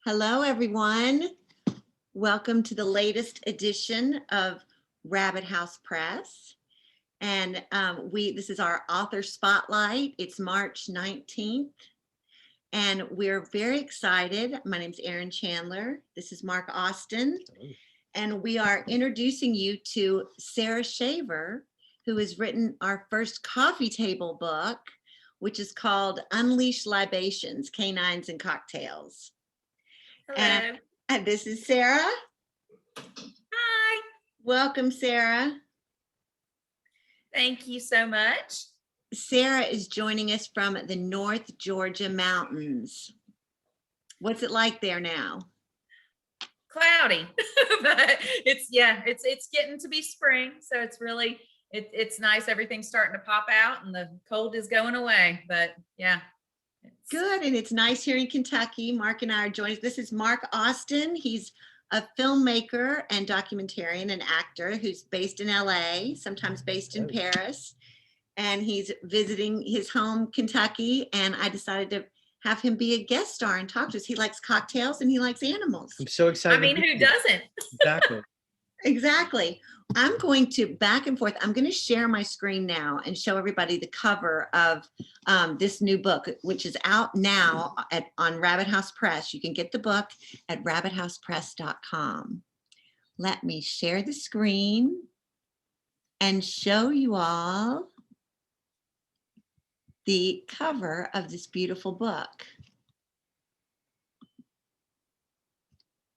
Hello, everyone. Welcome to the latest edition of Rabbit House Press. And this is our author spotlight. It's March 19th. And we're very excited. My name's Erin Chandler. This is Mark Austin. And we are introducing you to Sara Shaver, who has written our first coffee table book, which is called Unleashed Libations, Canines and Cocktails. Hello. And this is Sara. Hi. Welcome, Sara. Thank you so much. Sara is joining us from the North Georgia mountains. What's it like there now? Cloudy, but it's getting to be spring, so it's really it's nice. Everything's starting to pop out, and the cold is going away. But yeah. Good, and it's nice here in Kentucky. Mark and I are joined. This is Mark Austin. He's a filmmaker and documentarian and actor who's based in LA, sometimes based in Paris. And he's visiting his home, Kentucky. And I decided to have him be a guest star and talk to us. He likes cocktails and he likes animals. I'm so excited. I mean, who doesn't? Exactly. Exactly. I'm going to back and forth. I'm going to share my screen now and show everybody the cover of this new book, which is out now on Rabbit House Press. You can get the book at rabbithousepress.com. Let me share the screen and show you all the cover of this beautiful book.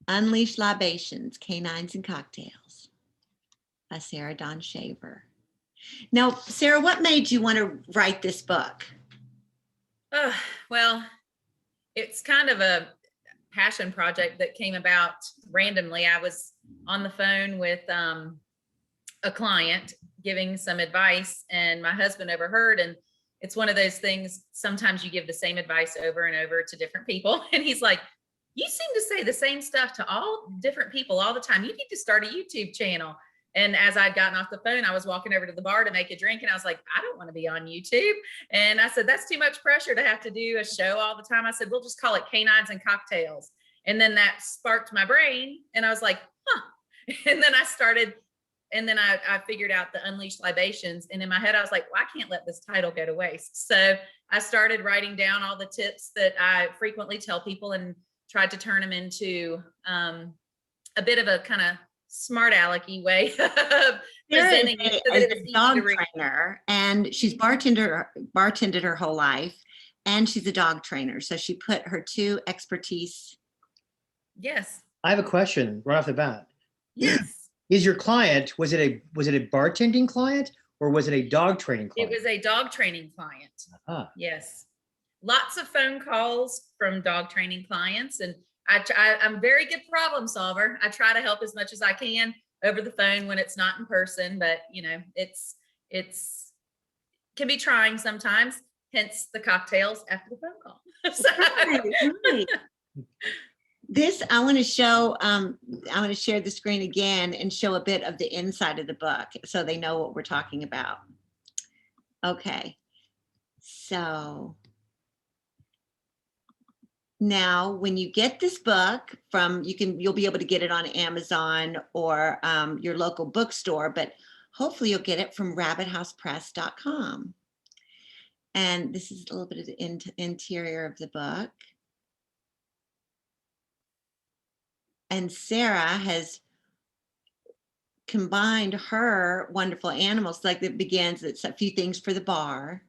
Unleashed Libations, Canines and Cocktails by Sara Shaver. Now, Sara, what made you want to write this book? Well, it's kind of a passion project that came about randomly. I was on the phone with a client giving some advice, and my husband overheard, and it's one of those things, sometimes you give the same advice over and over to different people, and he's like, you seem to say the same stuff to all different people all the time. You need to start a YouTube channel. And as I'd gotten off the phone, I was walking over to the bar to make a drink, and I was like, I don't want to be on YouTube. And I said, that's too much pressure to have to do a show all the time. I said, we'll just call it Canines and Cocktails. And then that sparked my brain, and I was like, huh. And then I started, and then I figured out the Unleashed Libations. And in my head, I was like, well, I can't let this title go to waste. So I started writing down all the tips that I frequently tell people and tried to turn them into a bit of a kind of smart alecky way of presenting it. So Is a dog trainer, and she's bartended her whole life, and she's a dog trainer. So she put her two expertise. Yes. I have a question right off the bat. Yes. Is your client, was it a bartending client or was it a dog training client? It was a dog training client. Uh-huh. Yes. Lots of phone calls from dog training clients, and I'm a very good problem solver. I try to help as much as I can over the phone when it's not in person, but you know, it's can be trying sometimes, hence the cocktails after the phone call. Right. This, I want to show, I'm going to share the screen again and show a bit of the inside of the book so they know what we're talking about. Okay, so now, when you get this book you'll be able to get it on Amazon or your local bookstore, but hopefully you'll get it from rabbithousepress.com. And this is a little bit of the interior of the book. And Sara has combined her wonderful animals, like it begins, it's a few things for the bar.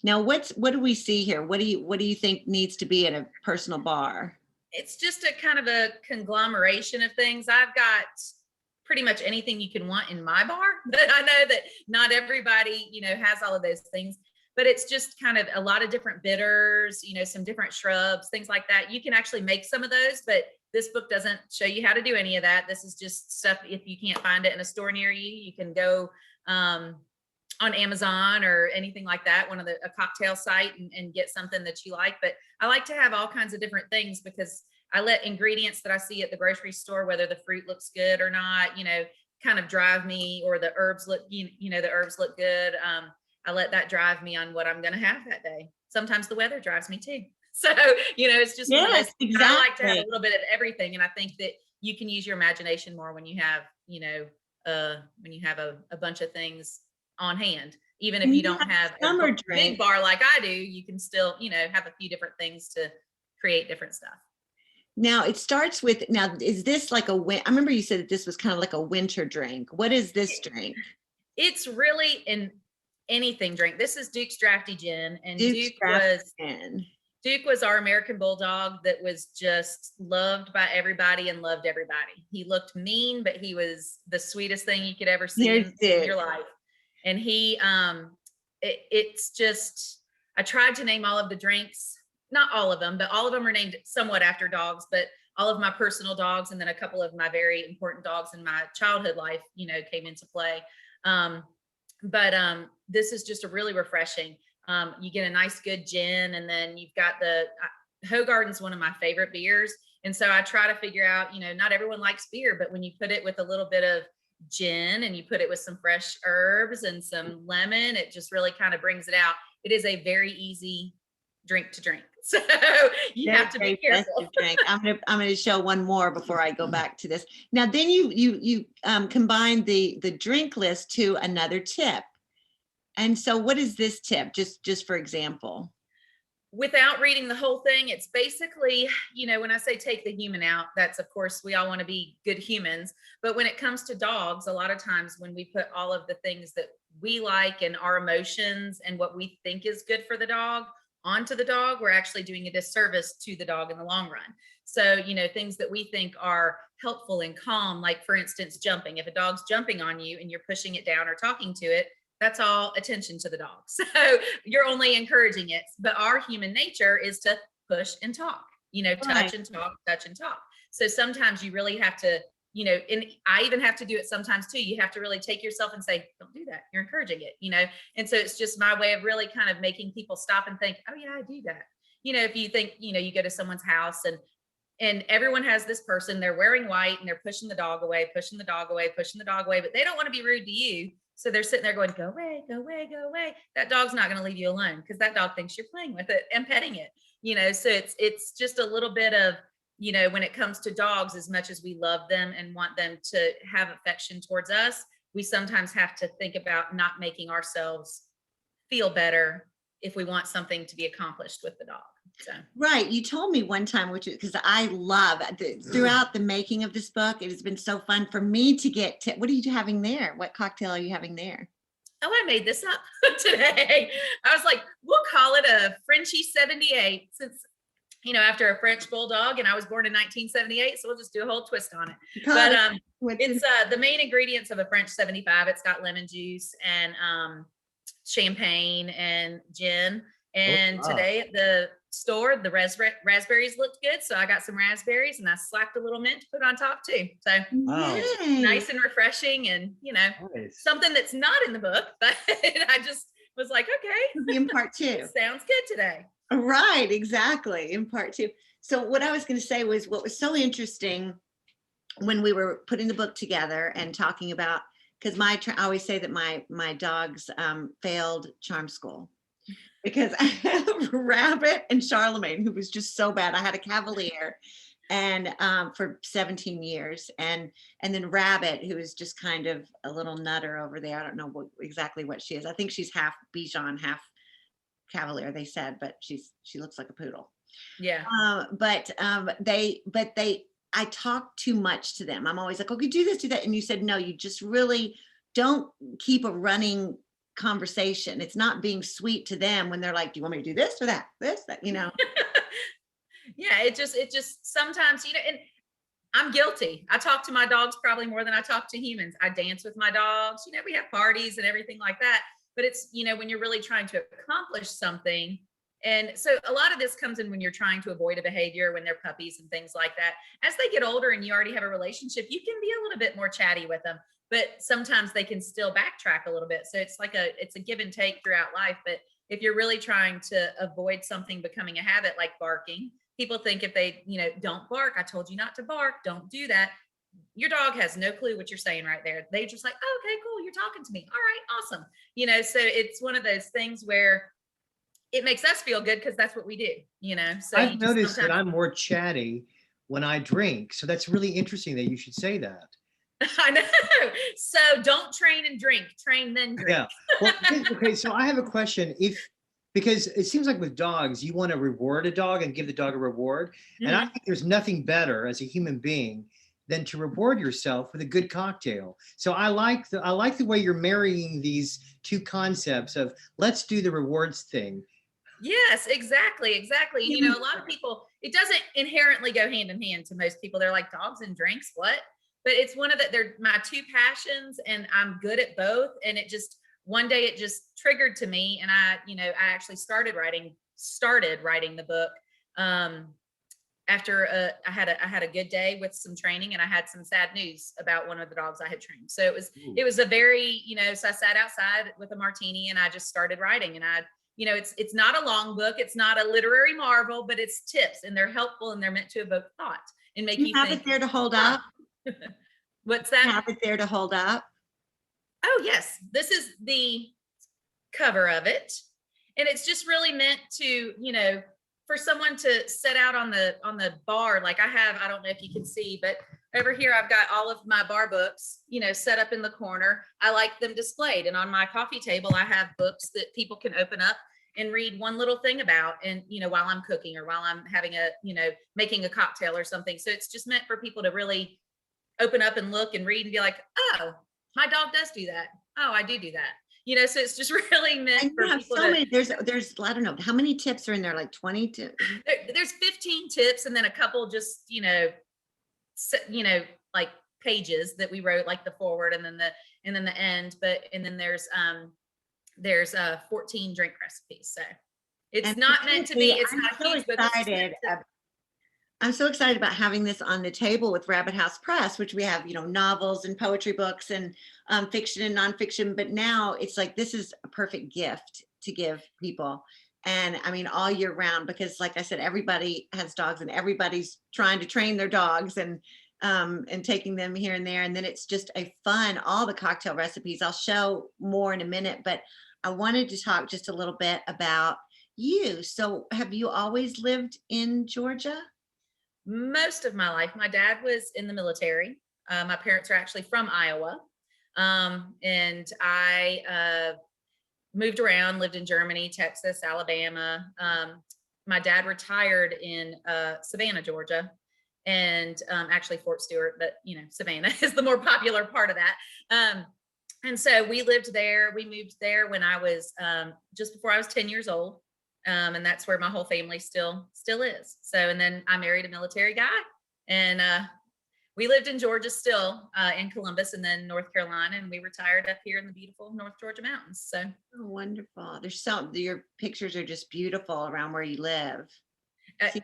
Now, what do we see here? What do you think needs to be in a personal bar? It's just a kind of a conglomeration of things. I've got pretty much anything you can want in my bar, but I know that not everybody, has all of those things. But it's just kind of a lot of different bitters, some different shrubs, things like that. You can actually make some of those, but this book doesn't show you how to do any of that. This is just stuff, if you can't find it in a store near you, you can go on Amazon or anything like that, a cocktail site, and get something that you like. But I like to have all kinds of different things because I let ingredients that I see at the grocery store, whether the fruit looks good or not, kind of drive me, or the herbs look, the herbs look good. I let that drive me on what I'm going to have that day. Sometimes the weather drives me too. So, it's just one of Yes, those things. I like to have a exactly. little bit of everything. And I think that you can use your imagination more when you have, a bunch of things on hand. Even if And you you don't have have a summer big drink. bar like I do, you can still, have a few different things to create different stuff. Now it starts with, now is this like I remember you said that this was kind of like a winter drink. What is this drink? It's really an anything drink. This is Duke's Drafty Gin, and Duke's Drafty Gin. Duke was our American Bulldog that was just loved by everybody and loved everybody. He looked mean, but he was the sweetest thing you could ever see Here's in your Duke. life. And it's just, I tried to name all of the drinks, not all of them, but all of them are named somewhat after dogs, but all of my personal dogs and then a couple of my very important dogs in my childhood life, came into play. But this is just a really refreshing. You get a nice good gin, and then you've got Hoegaarden's one of my favorite beers. And so I try to figure out, not everyone likes beer, but when you put it with a little bit of gin and you put it with some fresh herbs and some lemon, it just really kind of brings it out. It is a very easy drink to drink. So you have to be careful. Drink. I'm gonna show one more before I go back to this. Now, then you combine the drink list to another tip. And so what is this tip? Just for example. Without reading the whole thing, it's basically, when I say take the human out, that's of course, we all want to be good humans. But when it comes to dogs, a lot of times when we put all of the things that we like and our emotions and what we think is good for the dog onto the dog, we're actually doing a disservice to the dog in the long run. So, things that we think are helpful and calm, like for instance, jumping. If a dog's jumping on you and you're pushing it down or talking to it, that's all attention to the dog. So you're only encouraging it. But our human nature is to push and talk, touch and talk, touch and talk. So sometimes you really have to, and I even have to do it sometimes too. You have to really take yourself and say, don't do that. You're encouraging it, And so it's just my way of really kind of making people stop and think, oh yeah, I do that. If you think, you go to someone's house and everyone has this person, they're wearing white and they're pushing the dog away, pushing the dog away, pushing the dog away, but they don't want to be rude to you. So they're sitting there going, go away, go away, go away. That dog's not going to leave you alone because that dog thinks you're playing with it and petting it, So it's just a little bit of, when it comes to dogs, as much as we love them and want them to have affection towards us, we sometimes have to think about not making ourselves feel better if we want something to be accomplished with the dog. So. Right. You told me one time, which is because I love throughout the making of this book, it has been so fun for me to get to, what are you having there? What cocktail are you having there? Oh, I made this up today. I was like, we'll call it a Frenchie 78 since, after a French bulldog, and I was born in 1978. So we'll just do a whole twist on it. But it's the main ingredients of a French 75. It's got lemon juice and champagne and gin. And today at the store, the raspberries looked good. So I got some raspberries and I slapped a little mint to put on top too. So nice and refreshing and, something that's not in the book, but I just was like, okay. In part two. Sounds good today. Right, exactly. In part two. So what I was going to say was what was so interesting when we were putting the book together and talking about, because I always say that my dogs failed charm school. Because I have Rabbit and Charlemagne, who was just so bad. I had a Cavalier and for 17 years. And then Rabbit, who is just kind of a little nutter over there. I don't know exactly what she is. I think she's half Bichon, half Cavalier, they said, but she looks like a poodle. Yeah. I talk too much to them. I'm always like, okay, do this, do that. And you said, no, you just really don't keep a running conversation. It's not being sweet to them when they're like, do you want me to do this or that, Yeah, it just sometimes, and I'm guilty. I talk to my dogs probably more than I talk to humans. I dance with my dogs, we have parties and everything like that, but it's, when you're really trying to accomplish something. And so a lot of this comes in when you're trying to avoid a behavior, when they're puppies and things like that. As they get older and you already have a relationship, you can be a little bit more chatty with them, but sometimes they can still backtrack a little bit. So it's it's a give and take throughout life. But if you're really trying to avoid something becoming a habit, like barking, people think if they, don't bark, I told you not to bark, don't do that. Your dog has no clue what you're saying right there. They just like, oh, okay, cool. You're talking to me. All right, awesome. So it's one of those things where it makes us feel good because that's what we do, so I've you just noticed that sometimes I'm more chatty when I drink. So that's really interesting that you should say that. I know. So don't train and drink, train then drink. Yeah. Well, okay. So I have a question. Because it seems like with dogs, you want to reward a dog and give the dog a reward. And I Mhm. think there's nothing better as a human being than to reward yourself with a good cocktail. So I like the way you're marrying these two concepts of let's do the rewards thing. Yes, exactly. A lot of people, it doesn't inherently go hand in hand to most people. They're like dogs and drinks, what? But it's they're my two passions and I'm good at both. And one day it just triggered to me. And I actually started writing the book. After I had a good day with some training and I had some sad news about one of the dogs I had trained. So it was a very, so I sat outside with a martini and I just started writing and it's not a long book. It's not a literary marvel, but it's tips and they're helpful and they're meant to evoke thought and make You you have think. it there to hold up. What's You that? have it there to hold up. Oh, yes. This is the cover of it. And it's just really meant to, for someone to set out on the bar. Like I don't know if you can see, but over here, I've got all of my bar books, set up in the corner. I like them displayed. And on my coffee table, I have books that people can open up and read one little thing about. And, while I'm cooking or while I'm having making a cocktail or something. So it's just meant for people to really open up and look and read and be like, oh, my dog does do that. Oh, I do that. So it's just really meant And for you have people so to, many, there's, I don't know, how many tips are in there? Like 20 to, there's 15 tips and then a couple just, like pages that we wrote, like the forward and then the end. And then there's 14 drink recipes. So it's and not meant to be, it's I'm not a so huge book. It's just meant excited. to, I'm so excited about having this on the table with Rabbit House Press, which we have, novels and poetry books and fiction and nonfiction. But now it's like, this is a perfect gift to give people. And I mean, all year round, because like I said, everybody has dogs and everybody's trying to train their dogs and taking them here and there. And then it's just a fun, all the cocktail recipes. I'll show more in a minute, but I wanted to talk just a little bit about you. So have you always lived in Georgia? most of my life. My dad was in the military. My parents are actually from Iowa. And I moved around, lived in Germany, Texas, Alabama. My dad retired in Savannah, Georgia, and actually Fort Stewart, but Savannah is the more popular part of that. And so we lived there. We moved there when I was just before I was 10 years old. And that's where my whole family still is. So, and then I married a military guy and we lived in Georgia still in Columbus and then North Carolina. And we retired up here in the beautiful North Georgia mountains. So Oh, wonderful. Your pictures are just beautiful around where you live.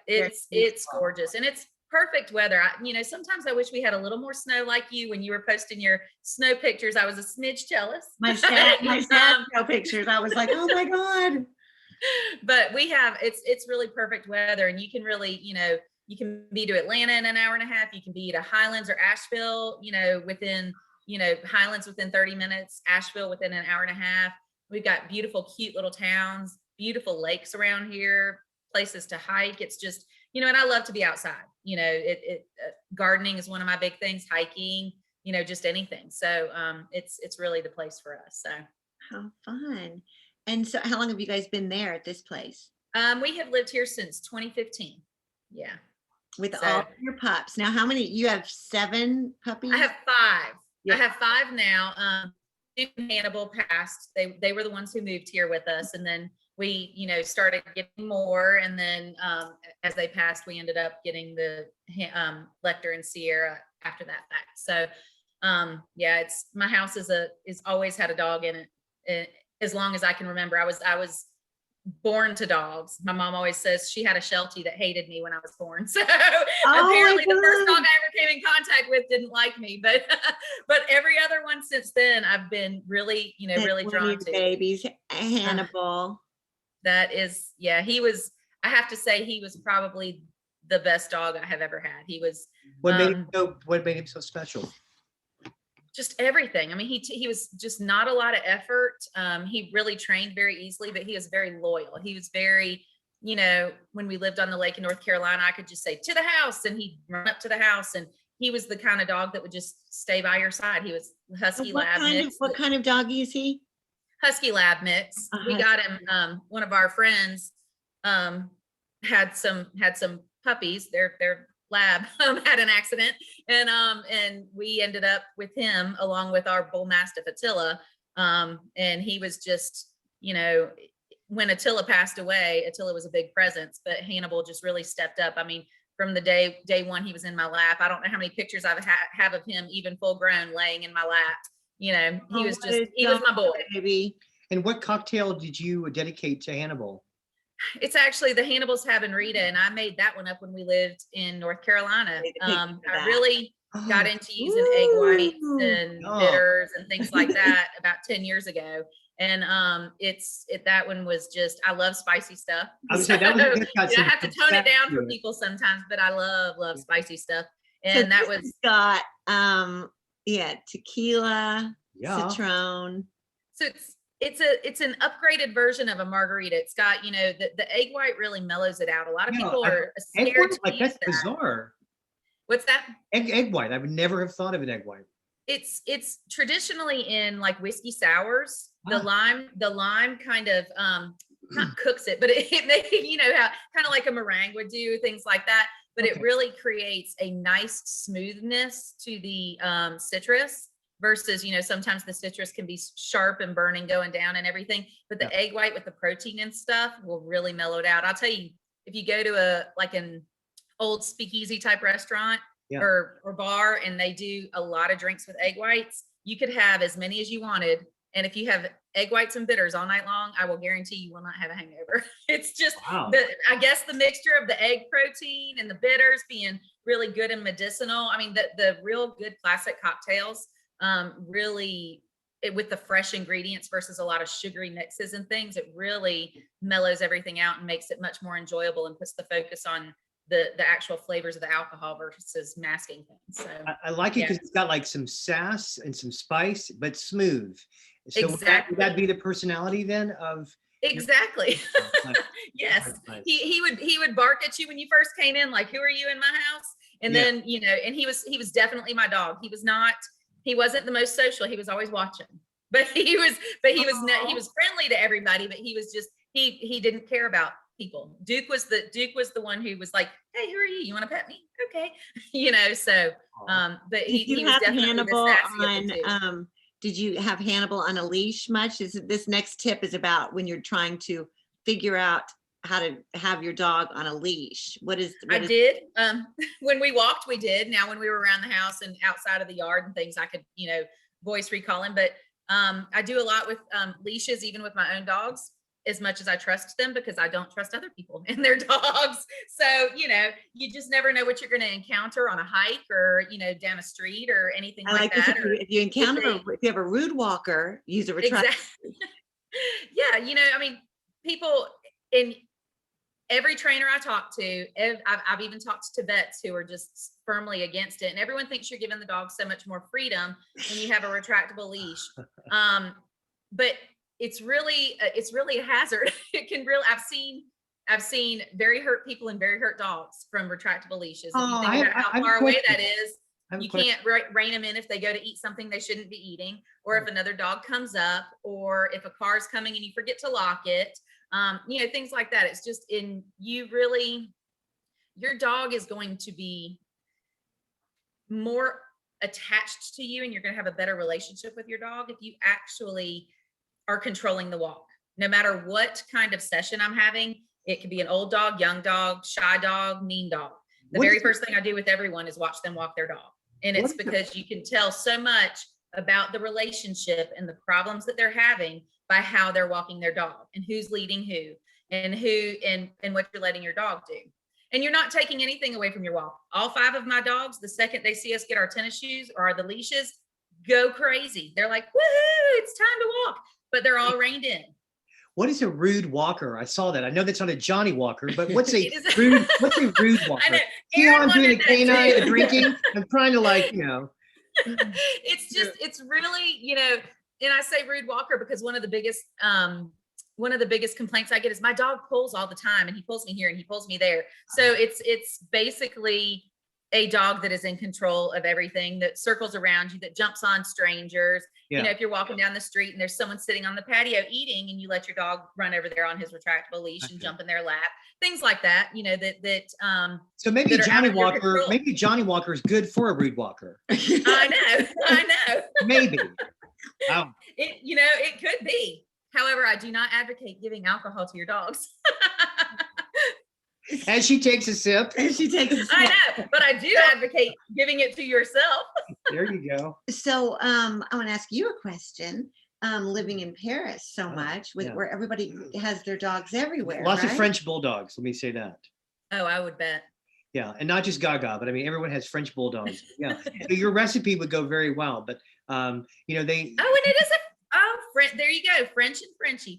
it's beautiful. gorgeous and it's perfect weather. Sometimes I wish we had a little more snow like you when you were posting your snow pictures. I was a smidge jealous. My sad show pictures. I was like, oh my God. But we have it's really perfect weather and you can really you can be to Atlanta in an hour and a half, you can be to Highlands or Asheville within Highlands within 30 minutes, Asheville within an hour and a half. We've got beautiful cute little towns, beautiful lakes around here, places to hike. It's just and I love to be outside. Gardening is one of my big things, hiking, just anything. So it's really the place for us. So How fun. And so how long have you guys been there at this place? we have lived here since 2015. Yeah. With So- all your pups. Now, how many? You have 7 puppies? I have 5. Yeah. I have 5 now. Hannibal passed. They were the ones who moved here with us. And then we, started getting more. And then as they passed, we ended up getting the Lecter and Sierra after that fact. So yeah, it's my house is always had a dog in it. As long as I can remember. I was born to dogs. My mom always says she had a Sheltie that hated me when I was born. So apparently the first dog I ever came in contact with didn't like me, but every other one since then I've been really, really drawn to. Babies, Hannibal. That is, yeah, I have to say he was probably the best dog I have ever had. He was What made him so special? just everything. I mean, he was just not a lot of effort. He really trained very easily, but he was very loyal. He was very, you know, when we lived on the lake in North Carolina, I could just say to the house, and he'd run up to the house. And he was the kind of dog that would just stay by your side. He was husky lab mix. What kind of dog is he? Husky lab mix. We got him. One of our friends had some puppies. Their lab had an accident, and we ended up with him along with our bull mastiff Attila. And he was just, you know, when Attila passed away, Attila was a big presence, but Hannibal just really stepped up. I mean, from the day one he was in my lap. I don't know how many pictures I have of him even full grown laying in my lap. You know, he was my boy. Baby. And what cocktail did you dedicate to Hannibal? It's actually the Hannibal's Habanita, and I made that one up when we lived in North Carolina. I really got into using egg whites and bitters and things like that about 10 years ago. And that one was just, I love spicy stuff. I would say that was I have to tone it down for people sometimes, but I love spicy stuff. And so that was got tequila, Citroen. So it's an upgraded version of a margarita. It's got, you know, the egg white really mellows it out. A lot of people are scared to use that's that. bizarre. What's that? Egg white. I would never have thought of an egg white. It's traditionally in like whiskey sours. The lime kind of not cooks it, but it makes, you know, how kind of like a meringue would do, things like that. But it really creates a nice smoothness to the citrus. Versus, you know, sometimes the citrus can be sharp and burning going down and everything, but the egg white with the protein and stuff will really mellow it out. I'll tell you, if you go to an old speakeasy type restaurant or bar, and they do a lot of drinks with egg whites, you could have as many as you wanted. And if you have egg whites and bitters all night long, I will guarantee you will not have a hangover. It's just, I guess the mixture of the egg protein and the bitters being really good and medicinal. I mean, the real good classic cocktails, really with the fresh ingredients versus a lot of sugary mixes and things, it really mellows everything out and makes it much more enjoyable and puts the focus on the actual flavors of the alcohol versus masking things. So I like it because it's got like some sass and some spice, but smooth. So exactly. Would that be the personality then of? Exactly. Yes. Nice. He would bark at you when you first came in, like, who are you in my house? And then, you know, and he was definitely my dog. He wasn't the most social. He was always watching, but he was friendly to everybody, but he was just, he didn't care about people. Duke was the one who was like, hey, who are you? You want to pet me? Okay. You know, so, but he was definitely Hannibal on, did you have Hannibal on a leash much? This next tip is about when you're trying to figure out how to have your dog on a leash. I did. When we walked, we did. Now, when we were around the house and outside of the yard and things, I could, you know, voice recall him. But I do a lot with leashes, even with my own dogs, as much as I trust them, because I don't trust other people and their dogs. So, you know, you just never know what you're going to encounter on a hike or, you know, down a street or anything like that. If you have a rude walker, use a retractable. Exactly. Yeah. You know, I mean, people in every trainer I talk to, I've even talked to vets who are just firmly against it. And everyone thinks you're giving the dog so much more freedom when you have a retractable leash. But it's really a hazard. It can really, I've seen very hurt people and very hurt dogs from retractable leashes. If you think about how far away that is, you can't rein them in if they go to eat something they shouldn't be eating, or if another dog comes up, or if a car's coming and you forget to lock it. You know, things like that. It's just your dog is going to be more attached to you, and you're going to have a better relationship with your dog if you actually are controlling the walk. No matter what kind of session I'm having, it could be an old dog, young dog, shy dog, mean dog. The very first thing I do with everyone is watch them walk their dog. And it's because you can tell so much about the relationship and the problems that they're having by how they're walking their dog, and who's leading who and what you're letting your dog do. And you're not taking anything away from your walk. All 5 of my dogs, the second they see us get our tennis shoes or the leashes, go crazy. They're like, woohoo, it's time to walk. But they're all reined in. What is a rude walker? I saw that. I know that's not a Johnny Walker, but what's a rude walker? I know. Here I'm doing a canine, a drinking. I'm trying to, like, you know. It's really, and I say rude walker because one of the biggest complaints I get is my dog pulls all the time, and he pulls me here and he pulls me there. So it's basically a dog that is in control of everything, that circles around you, that jumps on strangers. Yeah. If you're walking down the street and there's someone sitting on the patio eating, and you let your dog run over there on his retractable leash and jump in their lap, things like that, So maybe that are out of your control. maybe Johnny Walker is good for a rude walker. I know. Maybe. Wow. It could be. However, I do not advocate giving alcohol to your dogs. As she takes a sip. I know, but I do advocate giving it to yourself. There you go. So I want to ask you a question. Living in Paris so much, where everybody has their dogs everywhere. Lots right? of French bulldogs. Let me say that. Oh, I would bet. Yeah, and not just Gaga, but I mean everyone has French bulldogs. Yeah, so your recipe would go very well. But they. Oh, and it is there you go, French and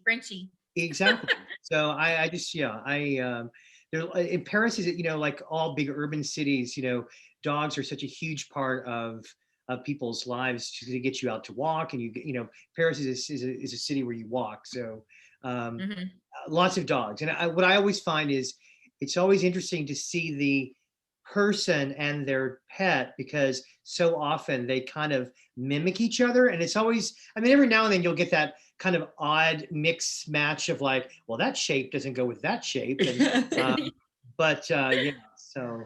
Frenchy. Exactly. So I just there in Paris is like all big urban cities. Dogs are such a huge part of people's lives to get you out to walk, and Paris is a city where you walk. So lots of dogs, and what I always find is it's always interesting to see the person and their pet, because so often they kind of mimic each other, and it's always, every now and then you'll get that kind of odd mix match of like, well, that shape doesn't go with that shape, and so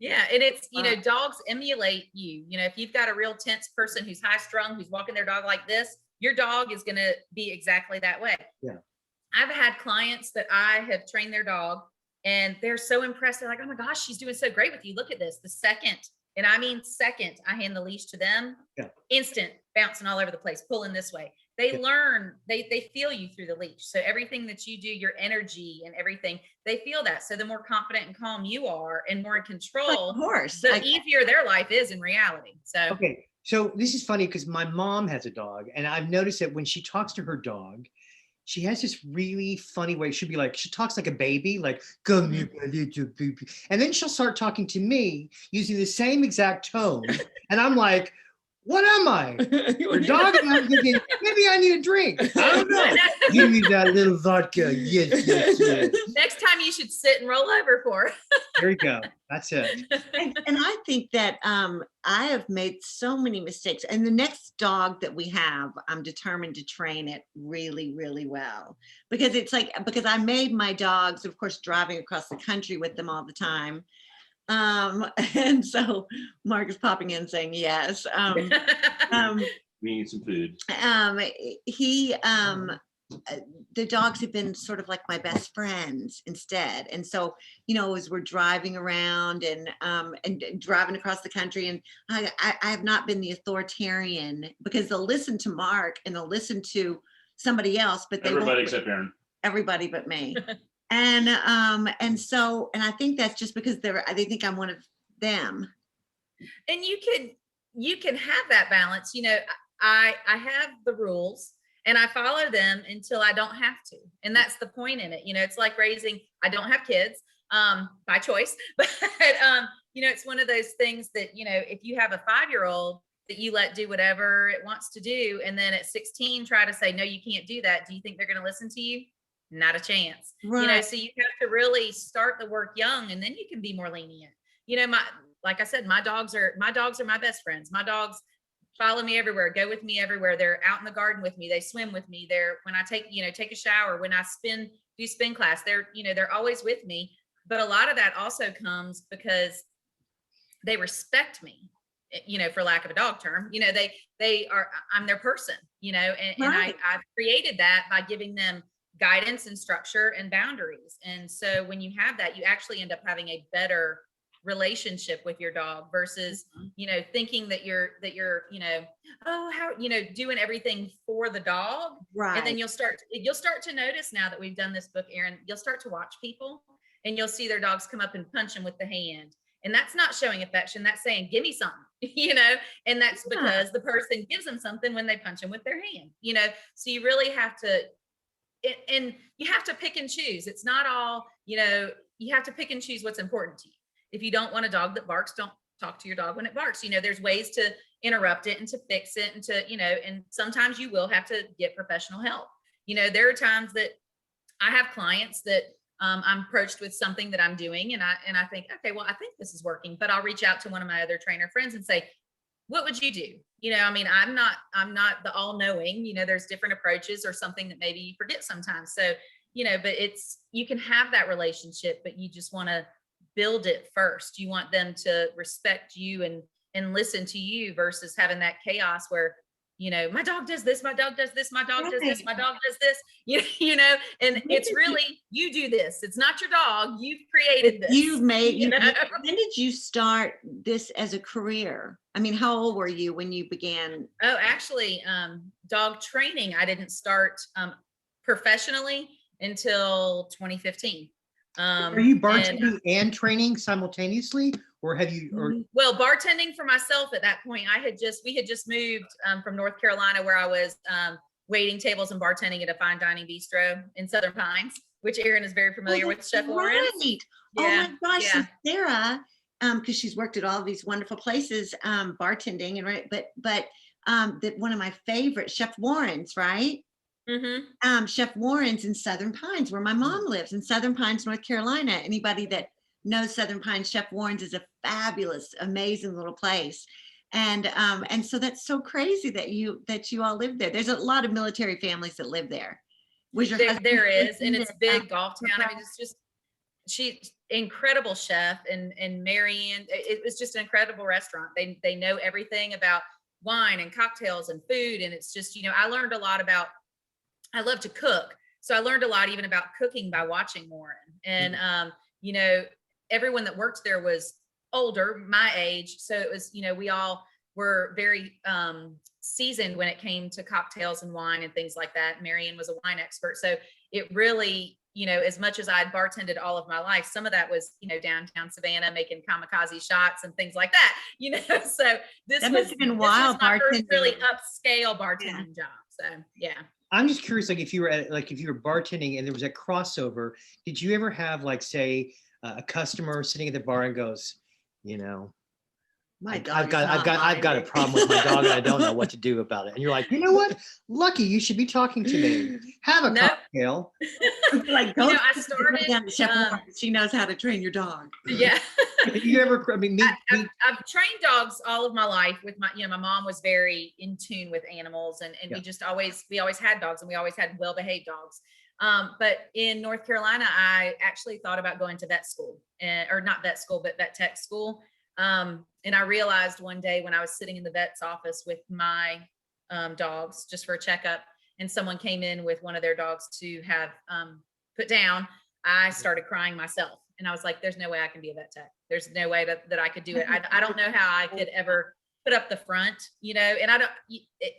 yeah, and it's dogs emulate you. If you've got a real tense person who's high strung, who's walking their dog like this, your dog is going to be exactly that way. Yeah, I've had clients that I have trained their dog, and they're so impressed. They're like, oh my gosh, she's doing so great with you. Look at this. The second, and I mean second, I hand the leash to them, instant bouncing all over the place, pulling this way. They learn, they feel you through the leash. So everything that you do, your energy and everything, they feel that. So the more confident and calm you are and more in control, of course, the easier their life is in reality. So okay. So this is funny because my mom has a dog, and I've noticed that when she talks to her dog, she has this really funny way. She'll be like, she talks like a baby, like, come here, my little baby. And then she'll start talking to me using the same exact tone. And I'm like, what am I? Your dog? And I'm thinking, maybe I need a drink. I don't know. Give me that little vodka. Yes. Next time you should sit and roll over for her. There you go. That's it. and I think that I have made so many mistakes. And the next dog that we have, I'm determined to train it really, really well. Because because I made my dogs, of course, driving across the country with them all the time. And so Mark is popping in saying yes. We need some food. The dogs have been sort of like my best friends instead. And so, as we're driving around and driving across the country, and I have not been the authoritarian, because they'll listen to Mark and they'll listen to somebody else, but Everybody except Erin. Everybody but me. And I think that's just because they think I'm one of them. And you can have that balance. I have the rules and I follow them until I don't have to. And that's the point in it. It's like raising, I don't have kids by choice, but it's one of those things that, if you have a 5-year-old that you let do whatever it wants to do, and then at 16 try to say, no, you can't do that. Do you think they're going to listen to you? Not a chance. Right. So you have to really start the work young, and then you can be more lenient. Like I said, my dogs are my best friends. My dogs follow me everywhere, go with me everywhere. They're out in the garden with me. They swim with me. When I take a shower, when I do spin class, they're always with me. But a lot of that also comes because they respect me, for lack of a dog term. I'm their person, and Right. I've created that by giving them guidance and structure and boundaries. And so when you have that, you actually end up having a better relationship with your dog versus, thinking that you're, doing everything for the dog. Right. And then you'll start to notice, now that we've done this book, Erin, you'll start to watch people and you'll see their dogs come up and punch them with the hand. And that's not showing affection. That's saying, give me something, and that's because the person gives them something when they punch them with their hand, so you really have to, and you have to pick and choose. It's not all, you have to pick and choose what's important to you. If you don't want a dog that barks, don't talk to your dog when it barks. There's ways to interrupt it and to fix it and to, and sometimes you will have to get professional help. There are times that I have clients that I'm approached with something that I'm doing and I think, okay, well, I think this is working, but I'll reach out to one of my other trainer friends and say, what would you do? I'm not the all knowing, there's different approaches or something that maybe you forget sometimes. So, but you can have that relationship, but you just want to build it first. You want them to respect you and listen to you versus having that chaos where, my dog does this, my dog does this, my dog does this, my dog does this, and it's really, you do this. It's not your dog. You've created this. You've made, when did you start this as a career? I mean, how old were you when you began? Oh, actually, dog training, I didn't start professionally until 2015. Are you bartending and training simultaneously, or have you? Or well, bartending for myself at that point, we had just moved from North Carolina, where I was waiting tables and bartending at a fine dining bistro in Southern Pines, which Erin is very familiar with, Chef Warren. Right. Yeah. Oh my gosh, Yeah. so Sarah, because she's worked at all these wonderful places, bartending, and right, but that one of my favorite, Chef Warren's, right? Mm-hmm. Chef Warren's in Southern Pines, where my mom lives, in Southern Pines, North Carolina. Anybody that knows Southern Pines, Chef Warren's is a fabulous, amazing little place. And so that's so crazy that you all live there. There's a lot of military families that live there. Was your husband There is, and it's there? big golf town. I mean, it's just she's incredible chef, and Marianne. It was just an incredible restaurant. They know everything about wine and cocktails and food, and it's just I learned a lot about. I love to cook, so I learned a lot even about cooking by watching Warren. And everyone that worked there was older, my age, so it was we all were very seasoned when it came to cocktails and wine and things like that. Marianne was a wine expert, so it really as much as I'd bartended all of my life, some of that was downtown Savannah making kamikaze shots and things like that. So this must have been wild. Was my first really upscale bartending job. So yeah. I'm just curious, like if you were bartending and there was a crossover, did you ever have say a customer sitting at the bar and goes, My dog I've got a problem with my dog and I don't know what to do about it. And you're like, you know what? Lucky, you should be talking to me. Have a cocktail. Like, I started. She knows how to train your dog. Yeah. You ever? I mean, I've trained dogs all of my life. With my, my mom was very in tune with animals, and we always had dogs, and we always had well-behaved dogs. But in North Carolina, I actually thought about going to vet school, or not vet school, but vet tech school. And I realized one day when I was sitting in the vet's office with my dogs just for a checkup, and someone came in with one of their dogs to have put down, I started crying myself. And I was like, there's no way I can be a vet tech. There's no way that I could do it. I don't know how I could ever put up the front, and I don't,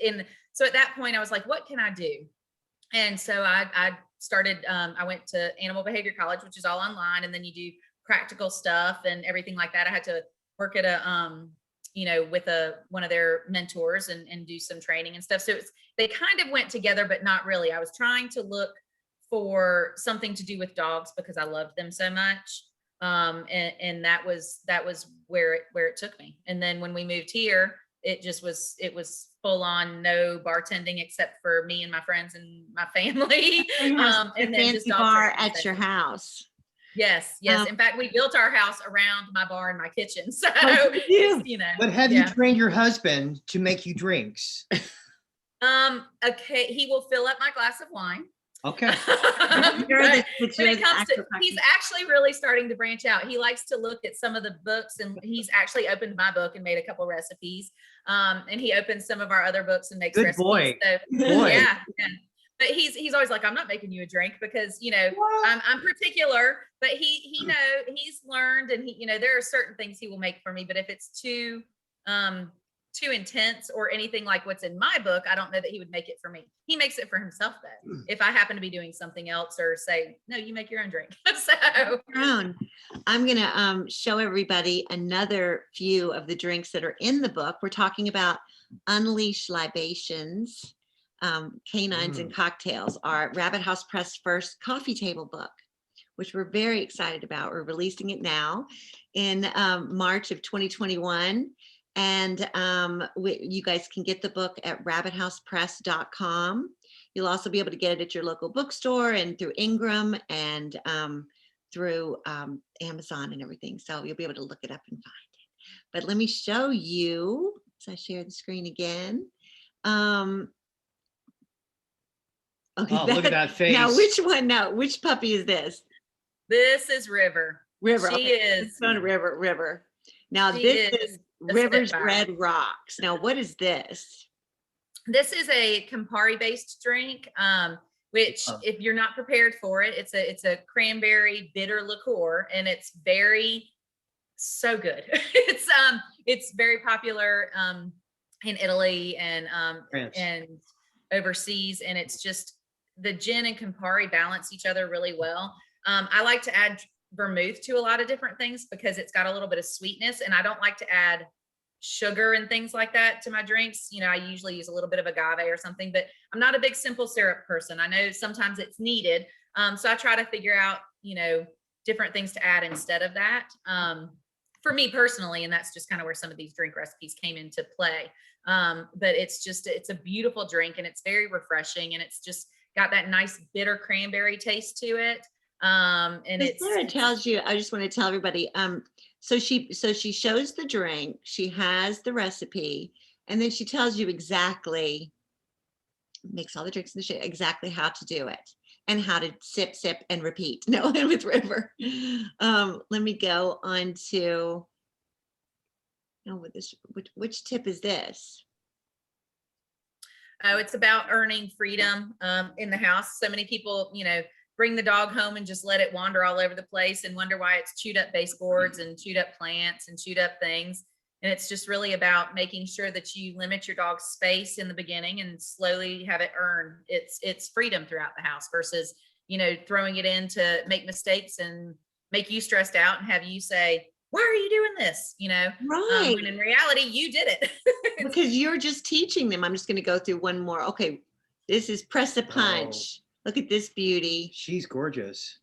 and so at that point I was like, what can I do? And so I started, I went to Animal Behavior College, which is all online. And then you do practical stuff and everything like that. I had to work at a, with one of their mentors and do some training and stuff. So they kind of went together, but not really. I was trying to look for something to do with dogs because I loved them so much. And that was where it took me. And then when we moved here, it was full on no bartending except for me and my friends and my family. And then just bar at your house. Yes. In fact, we built our house around my bar and my kitchen. So, But have you trained your husband to make you drinks? Okay. He will fill up my glass of wine. Okay. When it comes to, he's actually really starting to branch out. He likes to look at some of the books, and he's actually opened my book and made a couple recipes. And he opens some of our other books and makes Good recipes. Boy. So, Boy. Yeah. But he's always like, I'm not making you a drink because, I'm particular, but he's learned, and there are certain things he will make for me, but if it's too intense or anything like what's in my book, I don't know that he would make it for me. He makes it for himself though. If I happen to be doing something else or say, no, you make your own drink. So I'm going to show everybody another few of the drinks that are in the book. We're talking about Unleashed Libations, Canines and Cocktails, our Rabbit House Press first coffee table book. which we're very excited about. We're releasing it now in March of 2021. And you guys can get the book at rabbithousepress.com. You'll also be able to get it at your local bookstore and through Ingram and through Amazon and everything. So you'll be able to look it up and find it. But let me show you, as I share the screen again. Okay, Oh, look at that face. Now, which one? Now, which puppy is this? This is River. River. She okay. is. It's on River. Now, She this is is a River's spitfire. Red Rocks. Now, what is this? This is a Campari-based drink, which, Oh. if you're not prepared for it, it's a cranberry bitter liqueur, and it's so good. It's very popular in Italy and France. overseas, and it's just the gin and Campari balance each other really well. I like to add vermouth to a lot of different things because it's got a little bit of sweetness, and I don't like to add sugar and things like that to my drinks. You know, I usually use a little bit of agave or something, but I'm not a big simple syrup person. I know sometimes it's needed. So I try to figure out, you know, different things to add instead of that. For me personally, and that's just kind of where some of these drink recipes came into play. But it's a beautiful drink, and it's very refreshing, and it's just got that nice bitter cranberry taste to it. And Sarah tells you, I just want to tell everybody, so she shows the drink, she has the recipe, and then she tells you exactly, makes all the drinks in the shit, exactly how to do it and how to sip and repeat. No, with River. Let me go on to, with this, which tip is this? Oh, it's about earning freedom in the house. So many people, you know, bring the dog home and just let it wander all over the place and wonder why it's chewed up baseboards and chewed up plants and chewed up things. And it's just really about making sure that you limit your dog's space in the beginning and slowly have it earn its freedom throughout the house versus, you know, throwing it in to make mistakes and make you stressed out and have you say, why are you doing this? You know, Right. When in reality, you did it. Because you're just teaching them. I'm just going to go through one more. Okay. This is press a punch. Look at this beauty. She's gorgeous.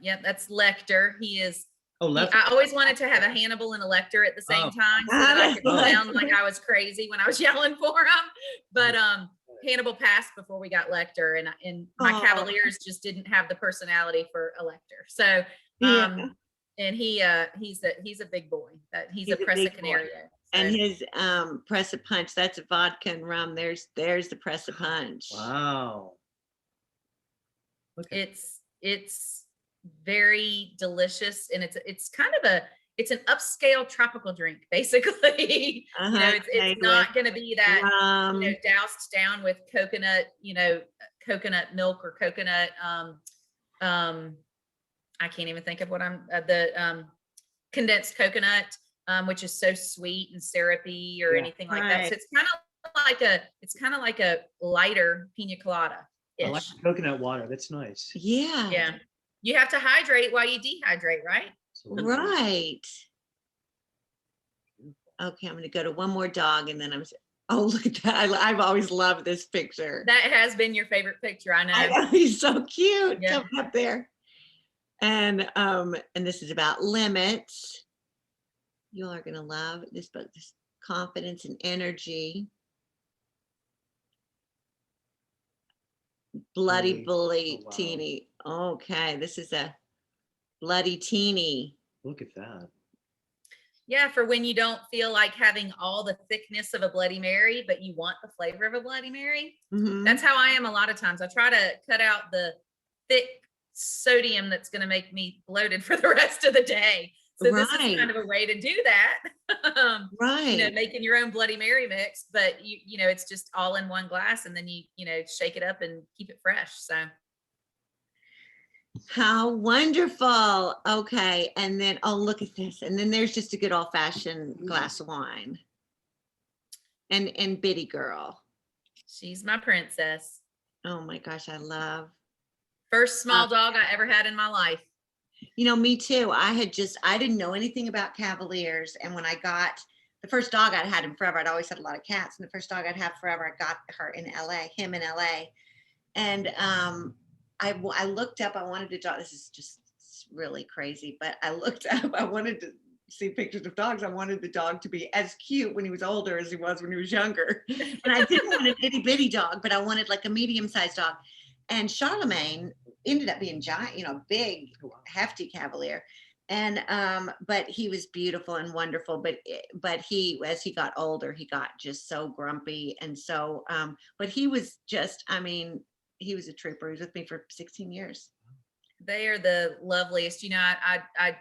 Yep, that's Lecter. He is. Oh, I always wanted to have a Hannibal and a Lecter at the same time so that I could sound like I was crazy when I was yelling for him. But Hannibal passed before we got Lecter, and my Cavaliers just didn't have the personality for a Lecter. So and he's a big boy. He's a Presa Canario. So. And his press a punch, that's vodka and rum. There's the press a punch. Wow. It's very delicious, and it's kind of it's an upscale tropical drink, basically. You know, it's not going to be that you know, doused down with coconut milk or coconut. I can't even think of what condensed coconut, which is so sweet and syrupy or anything like that. So it's kind of like a lighter pina colada. I like coconut water. That's nice. Yeah. Yeah. You have to hydrate while you dehydrate, right? Right. Okay, I'm going to go to one more dog, and then oh, look at that. I've always loved this picture. That has been your favorite picture, I know. I know, he's so cute. Yeah. Coming up there. And this is about limits. You all are going to love this book, this confidence and energy. Bloody bully teeny. Okay, this is a bloody teeny. Look at that. Yeah, for when you don't feel like having all the thickness of a Bloody Mary, but you want the flavor of a Bloody Mary. Mm-hmm. That's how I am a lot of times. I try to cut out the thick sodium that's going to make me bloated for the rest of the day. So this is kind of a way to do that. Right. You know, making your own Bloody Mary mix, but you know, it's just all in one glass, and then you know, shake it up and keep it fresh. So. How wonderful. Okay. And then, oh, look at this. And then there's just a good old fashioned glass of wine. And Biddy girl. She's my princess. Oh my gosh. I love. First small dog I ever had in my life. You know, me too. I didn't know anything about Cavaliers. And when I got the first dog, I'd had him forever. I'd always had a lot of cats. And the first dog I'd had forever, I got him in LA. And I looked up, I wanted a dog. This is just really crazy. But I looked up, I wanted to see pictures of dogs. I wanted the dog to be as cute when he was older as he was when he was younger. And I didn't want an itty bitty dog, but I wanted like a medium-sized dog. And Charlemagne ended up being giant, big, hefty Cavalier. And but he was beautiful and wonderful. But he, as he got older, he got just so grumpy. And so, but he was just, he was a trooper. He was with me for 16 years. They are the loveliest. I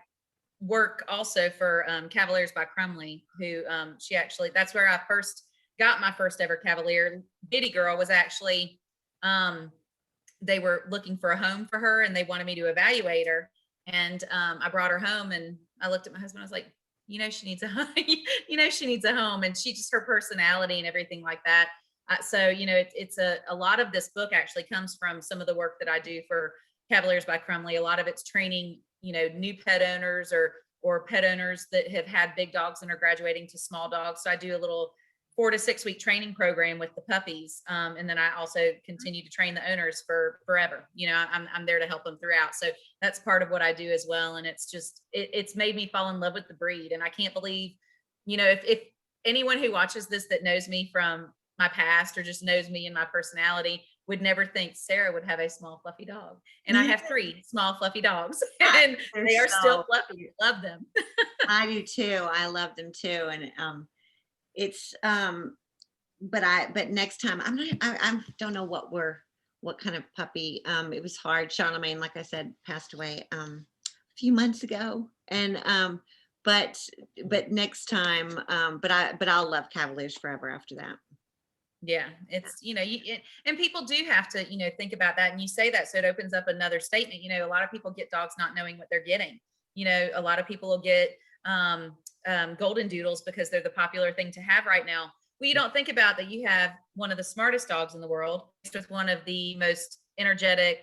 work also for Cavaliers by Crumley, who that's where I first got my first ever Cavalier. Bitty girl was actually, they were looking for a home for her and they wanted me to evaluate her. And I brought her home and I looked at my husband. I was like, she needs a home. She needs a home. And she just, her personality and everything like that. So, it's a lot of this book actually comes from some of the work that I do for Cavaliers by Crumley. A lot of it's training, new pet owners or pet owners that have had big dogs and are graduating to small dogs. So I do a little 4 to 6 week training program with the puppies. And then I also continue to train the owners for forever. I'm there to help them throughout. So that's part of what I do as well. And it's just, it's made me fall in love with the breed. And I can't believe, if anyone who watches this that knows me from my past or just knows me and my personality would never think Sarah would have a small fluffy dog. And I have 3 small fluffy dogs and they are still fluffy. Love them. I do too. I love them too. And it's but next time I don't know what kind of puppy. It was hard. Charlemagne, like I said, passed away a few months ago. And but next time, but I'll love Cavaliers forever after that. Yeah, it's, and people do have to, think about that. And you say that, so it opens up another statement. A lot of people get dogs not knowing what they're getting. A lot of people will get golden doodles because they're the popular thing to have right now. Well, you don't think about that. You have one of the smartest dogs in the world with one of the most energetic,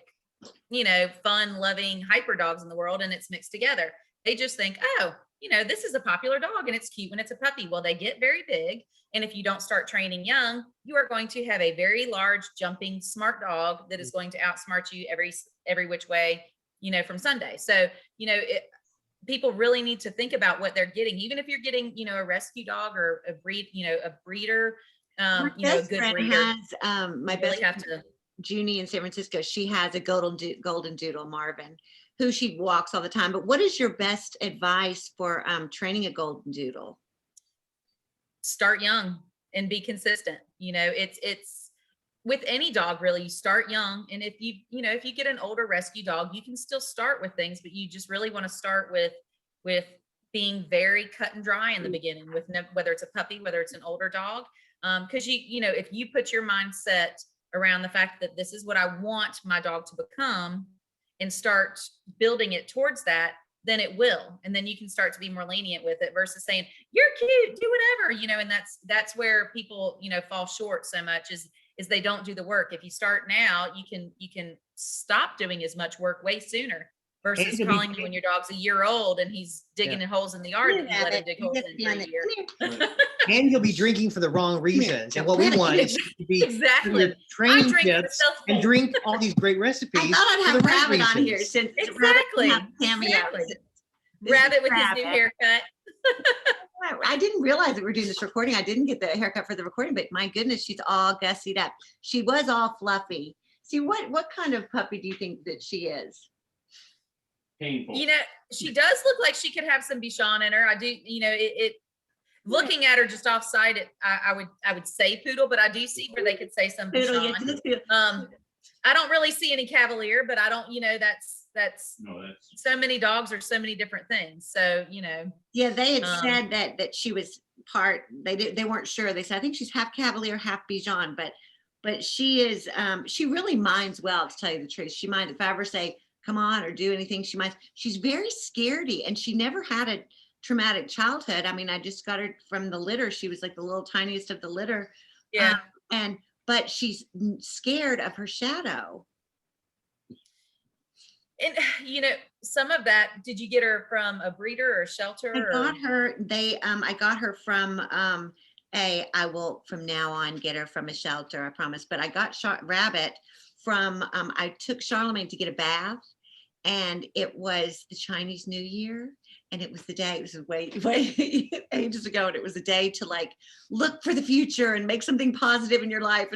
fun loving hyper dogs in the world. And it's mixed together. They just think, oh, this is a popular dog and it's cute when it's a puppy. Well, they get very big. And if you don't start training young, you are going to have a very large jumping smart dog that is going to outsmart you every which way, from Sunday. So, people really need to think about what they're getting, even if you're getting, a rescue dog or a breeder, a good breeder. My best friend, Junie in San Francisco, she has a golden doodle, Marvin, who she walks all the time. But what is your best advice for training a golden doodle? Start young and be consistent. It's with any dog, really. You start young. And if you get an older rescue dog, you can still start with things, but you just really want to start with being very cut and dry in the beginning with whether it's a puppy, whether it's an older dog. Cause if you put your mindset around the fact that this is what I want my dog to become and start building it towards that, then it will. And then you can start to be more lenient with it versus saying, you're cute, do whatever, and that's where people, fall short so much is they don't do the work. If you start now, you can stop doing as much work way sooner versus calling me when your dog's a year old and he's digging holes in the yard and you let him dig holes in for a year. And you'll be drinking for the wrong reasons. And what we want is to be exactly training tips and drink all these great recipes. I thought I'd have Rabbit on here since exactly. Rabbit with his new haircut. I didn't realize that we were doing this recording. I didn't get the haircut for the recording, but my goodness, she's all gussied up. She was all fluffy. See, what kind of puppy do you think that she is? Painful. She does look like she could have some Bichon in her. I do, looking at her just off site, I would say poodle, but I do see where they could say some Bichon. I don't really see any Cavalier, but I don't, that's so many dogs are so many different things. So, Yeah, they had said that she was part, they weren't sure. They said, I think she's half Cavalier, half Bichon, but she is, she really minds well, to tell you the truth. She minds, if I ever say, come on or do anything, she minds. She's very scaredy and she never had a traumatic childhood. I mean, I just got her from the litter. She was like the little tiniest of the litter. Yeah. But she's scared of her shadow. And some of that, did you get her from a breeder or a shelter? I got her from I will from now on get her from a shelter, I promise. But I got Rabbit from I took Charlemagne to get a bath and it was the Chinese New Year. And it was the day, it was way ages ago. And it was a day to like look for the future and make something positive in your life.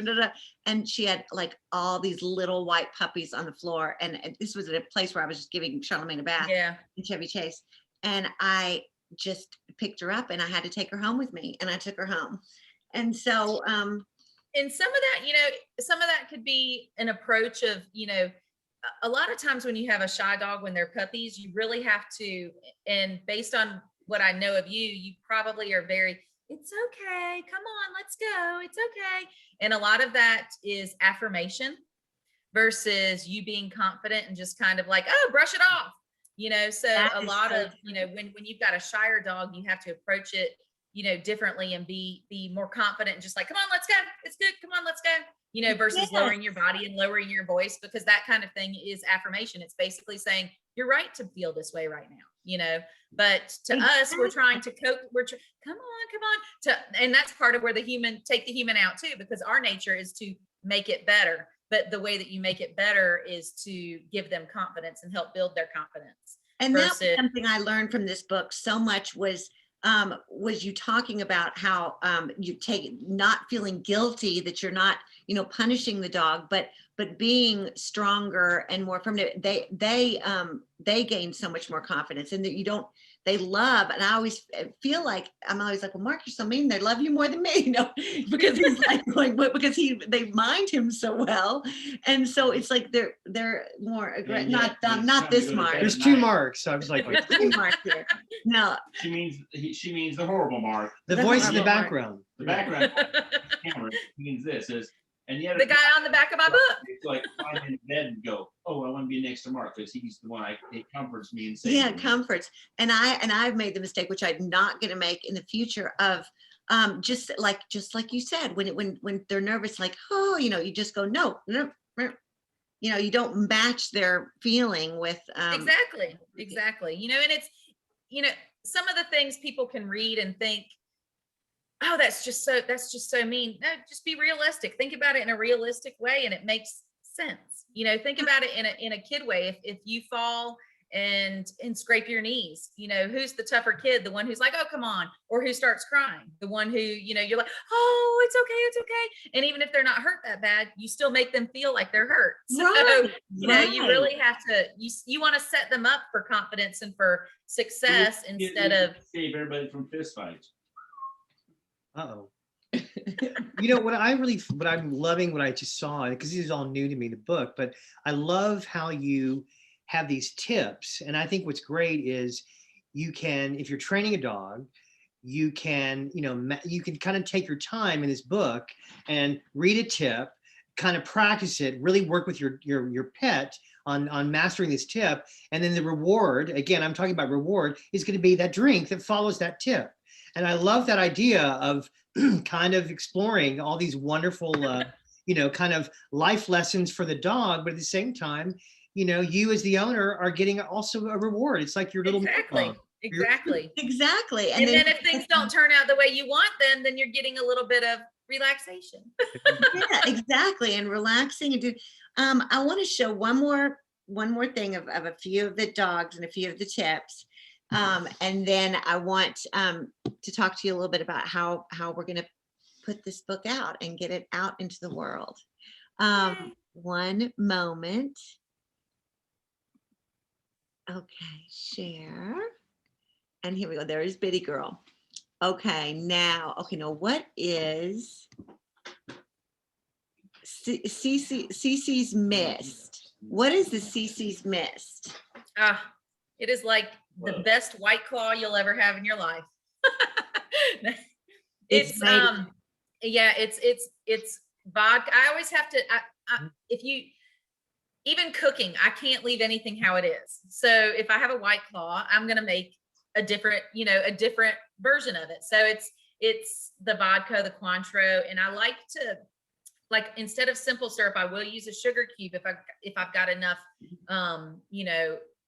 And she had like all these little white puppies on the floor. And this was at a place where I was just giving Charlemagne a bath in Chevy Chase. And I just picked her up and I had to take her home with me. And I took her home. And so, and some of that, some of that could be an approach of, a lot of times when you have a shy dog, when they're puppies, you really have to, and based on what I know of you, you probably are very, it's okay, come on, let's go, it's okay. And a lot of that is affirmation versus you being confident and just kind of like, oh, brush it off, so a lot of, when you've got a shyer dog, you have to approach it, differently and be more confident and just like, come on, let's go, it's good, come on, let's go. Versus lowering your body and lowering your voice, because that kind of thing is affirmation. It's basically saying you're right to feel this way right now, but to us, we're trying to cope. Come on. And that's part of where take the human out too, because our nature is to make it better. But the way that you make it better is to give them confidence and help build their confidence. And that was something I learned from this book so much was you talking about how you take not feeling guilty that you're not, punishing the dog, but being stronger and more affirmative. They gain so much more confidence, and that they love. And I always feel like I'm always like, well, Mark, you're so mean. They love you more than me, because he's like because they mind him so well, and so it's like they're more aggressive. Not this Mark. There's two Marks. So I was like, wait. Two Marks here. No, she means the horrible Mark. The voice in the background. The background camera means this is. And the guy on the back of my book. It's like I'm in bed and go, oh, I want to be next to Mark because he's the one it comforts me and saves me. Comforts. And I've made the mistake, which I'm not going to make in the future, of just like you said, when they're nervous, like, oh, you just go, no, you don't match their feeling with exactly. And it's some of the things people can read and think, oh, that's just so mean. No, just be realistic. Think about it in a realistic way, and it makes sense. Think about it in a kid way. If you fall and scrape your knees, who's the tougher kid? The one who's like, oh, come on, or who starts crying? The one who, you're like, oh, it's okay. And even if they're not hurt that bad, you still make them feel like they're hurt. So, you really have to, you want to set them up for confidence and for success instead of save everybody from fist fights. Uh-oh. What I'm loving what I just saw, because this is all new to me, the book, but I love how you have these tips. And I think what's great is you can, if you're training a dog, you can, you can kind of take your time in this book and read a tip, kind of practice it, really work with your pet on mastering this tip. And then the reward, again, I'm talking about reward, is going to be that drink that follows that tip. And I love that idea of kind of exploring all these wonderful, kind of life lessons for the dog. But at the same time, you as the owner are getting also a reward. It's like your little Exactly. And then if things don't turn out the way you want, then you're getting a little bit of relaxation. Yeah, exactly. And relaxing and I want to show one more thing of a few of the dogs and a few of the tips. And then I want to talk to you a little bit about how we're going to put this book out and get it out into the world. One moment. Okay, share. And here we go. There is Bitty Girl. Okay, now what is Cece's Mist? What is the Cece's Mist? It is like the best White Claw you'll ever have in your life. It's vodka. I always have to, if you, even cooking, I can't leave anything how it is. So if I have a White Claw, I'm going to make a different version of it. So it's the vodka, the Cointreau. And I like to, instead of simple syrup, I will use a sugar cube if I've got enough,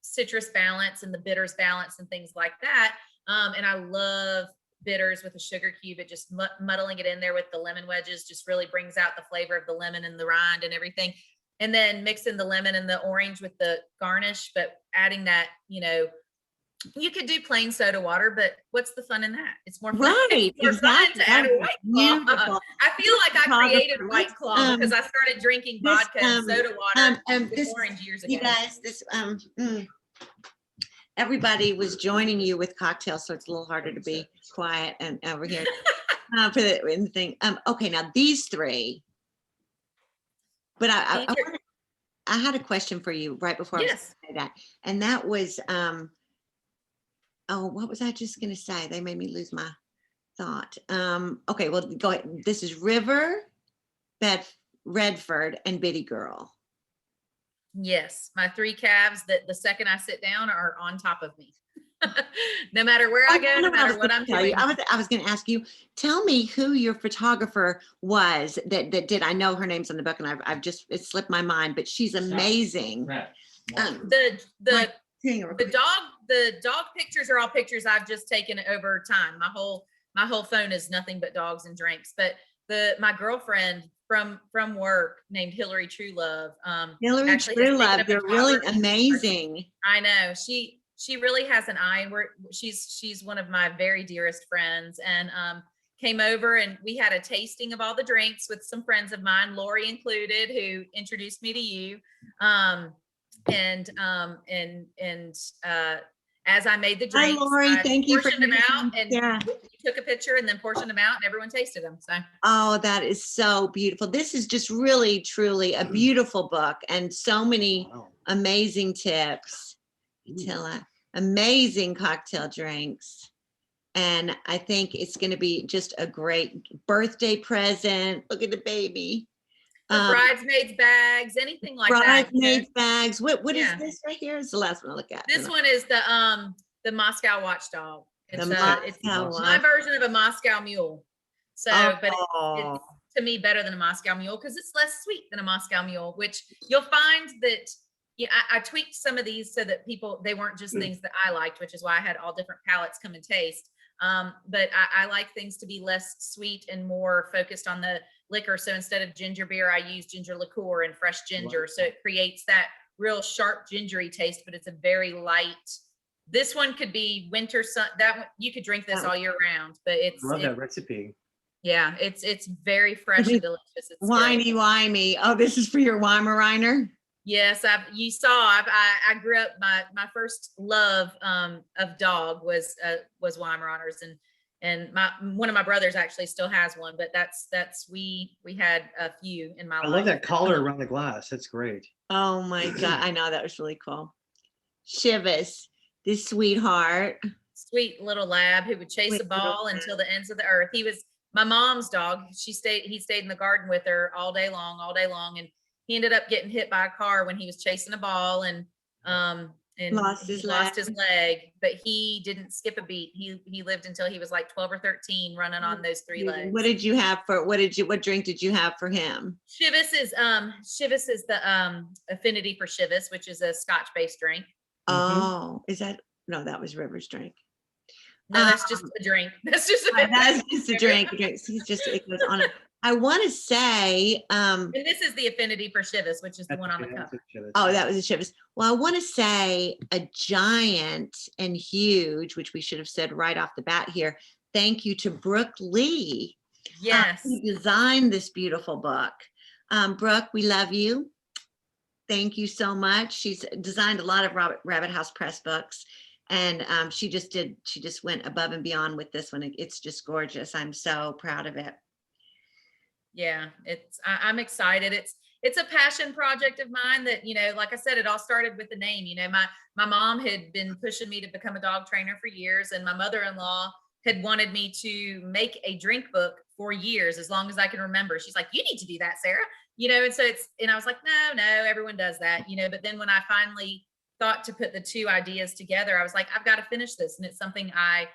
citrus balance and the bitters balance and things like that. And I love bitters with a sugar cube. It just muddling it in there with the lemon wedges just really brings out the flavor of the lemon and the rind and everything. and then mixing the lemon and the orange with the garnish, but adding that, you could do plain soda water, but what's the fun in that? It's more fun, Right, it's more fun exactly. to add a That was White Claw. beautiful. I feel like I created Photographer, White Claw because I started drinking this, vodka and soda water with this, orange years ago. you guys, this, everybody was joining you with cocktails, so it's a little harder to be quiet and over here for the in the thing. Okay, now these three, but I had a question for you right before I was Yes. gonna say that, and that was, oh, what was I just gonna say? They made me lose my thought. Okay, well, go ahead. This is River, Redford, and Bitty Girl. Yes, my 3 calves that the second I sit down are on top of me. No matter where I go, no matter what I'm doing. I was going to ask you, tell me who your photographer was that did. I know her name's on the book, and I've just, it slipped my mind, but she's amazing. The dog pictures are all pictures I've just taken over time. My whole phone is nothing but dogs and drinks. But my girlfriend from work named Hillary Truelove. Hillary actually has taken Truelove, up you're really photography. amazing. I know she really has an eye. She's one of my very dearest friends, and came over and we had a tasting of all the drinks with some friends of mine, Lori included, who introduced me to you. As I made the drinks, Hi, Lori. Thank you for portioned them out and yeah. took a picture and then portioned them out and everyone tasted them. So. Oh, that is so beautiful. This is just really, truly a beautiful book and so many amazing tips. Amazing cocktail drinks. And I think it's going to be just a great birthday present. Look at the baby. Bridesmaids bags, anything like that. Bridesmaids bags. What is this right here? It's the last one I look at. This one is the Moscow Watchdog. It's my version of a Moscow Mule. So, but it's to me better than a Moscow Mule because it's less sweet than a Moscow Mule, which you'll find that I tweaked some of these so that they weren't just things that I liked, which is why I had all different palettes come and taste. But I like things to be less sweet and more focused on the liquor. So instead of ginger beer, I use ginger liqueur and fresh ginger. So it creates that real sharp gingery taste, but it's a very light. This one could be winter sun. That one, you could drink this all year round, but I love that recipe. Yeah, it's very fresh and delicious. It's whiny. Oh, this is for your Weimaraner. Yes, I grew up. My first love of dog was Weimaraners, and one of my brothers actually still has one, but we had a few in my life. I love that collar around the glass. That's great. Oh my God, I know, that was really cool. Shivas, this sweetheart, sweet little lab who would chase a ball until the ends of the earth. He was my mom's dog. He stayed in the garden with her all day long, and he ended up getting hit by a car when he was chasing a ball and lost his leg, but he didn't skip a beat. He lived until he was like 12 or 13 running on those 3 legs. What drink did you have for him? Chivas is the affinity for Chivas, which is a Scotch based drink. Oh, no, that was River's drink. No, that's just a drink. That's just a drink. It goes on. I want to say, and this is the affinity for Chivas, which is the one on the cover. Oh, that was a Chivas. Well, I want to say a giant and huge, which we should have said right off the bat here. Thank you to Brooke Lee. Yes, who designed this beautiful book. Brooke, we love you. Thank you so much. She's designed a lot of Rabbit House Press books. And she just went above and beyond with this one. It's just gorgeous. I'm so proud of it. Yeah, I'm excited. It's a passion project of mine that, like I said, it all started with the name. My mom had been pushing me to become a dog trainer for years, and my mother-in-law had wanted me to make a drink book for years, as long as I can remember. She's like, you need to do that, Sarah. And so I was like, no, everyone does that, but then when I finally thought to put the two ideas together, I was like, I've got to finish this. And it's something I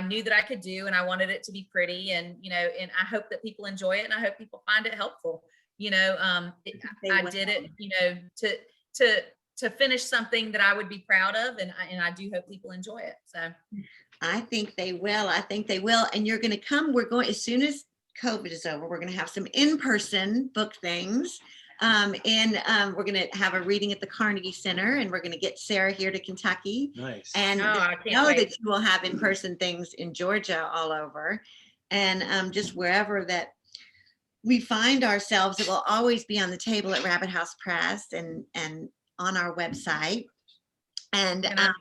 knew that I could do, and I wanted it to be pretty, and and I hope that people enjoy it, and I hope people find it helpful. I did it, to finish something that I would be proud of, and I do hope people enjoy it. So I think they will. And you're going to come. We're going, as soon as COVID is over, we're going to have some in-person book things. And we're going to have a reading at the Carnegie Center, and we're going to get Sarah here to Kentucky. Nice. And Oh, I I can't know wait. that you will have in-person things in Georgia all over, and just wherever that we find ourselves, it will always be on the table at Rabbit House Press and on our website. And And I-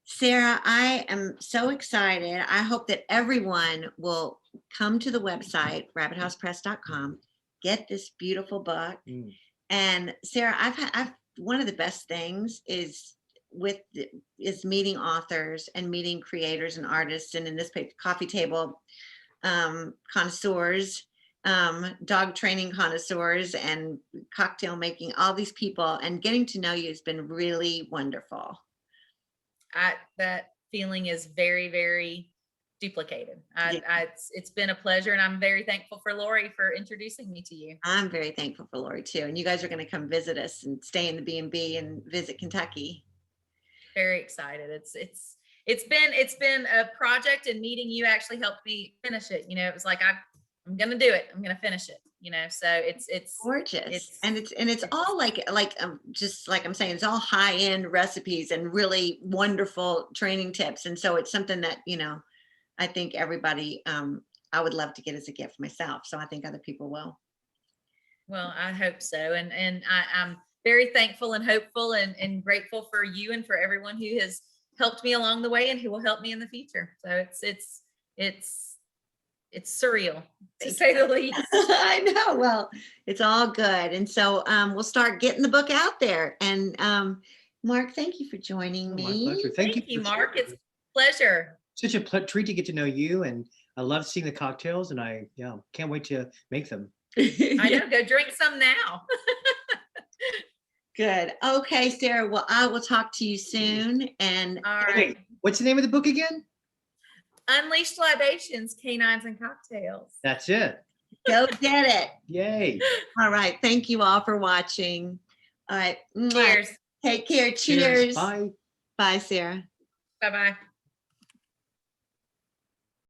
Sarah, I am so excited. I hope that everyone will come to the website, rabbithousepress.com, get this beautiful book. Mm. And Sarah, I've one of the best things is meeting authors and meeting creators and artists, and in this coffee table connoisseurs, dog training connoisseurs, and cocktail making, all these people, and getting to know you has been really wonderful. that feeling is very, very duplicated. Yeah. It's been a pleasure, and I'm very thankful for Lori for introducing me to you. I'm very thankful for Lori too. And you guys are going to come visit us and stay in the B&B and visit Kentucky. Very excited. It's been a project, and meeting you actually helped me finish it. It was like, I'm going to do it. I'm going to finish it, so it's Gorgeous. It's all just like I'm saying, it's all high-end recipes and really wonderful training tips. And so it's something that, I think everybody, I would love to get as a gift myself. So I think other people will. Well, I hope so. And I'm very thankful and hopeful and grateful for you and for everyone who has helped me along the way and who will help me in the future. So it's surreal, to say the least. I know. Well, it's all good. And so we'll start getting the book out there. And Mark, thank you for joining me. My pleasure. Thank you, Mark. It's a pleasure. Such a treat to get to know you, and I love seeing the cocktails, and I can't wait to make them. I know. Go drink some now. Good. Okay, Sarah. Well, I will talk to you soon. And All right. Wait, what's the name of the book again? Unleashed Libations, Canines and Cocktails. That's it. go get it. Yay. All right. Thank you all for watching. All right. Cheers. Take care. Cheers. Bye. Bye, Sarah. Bye-bye.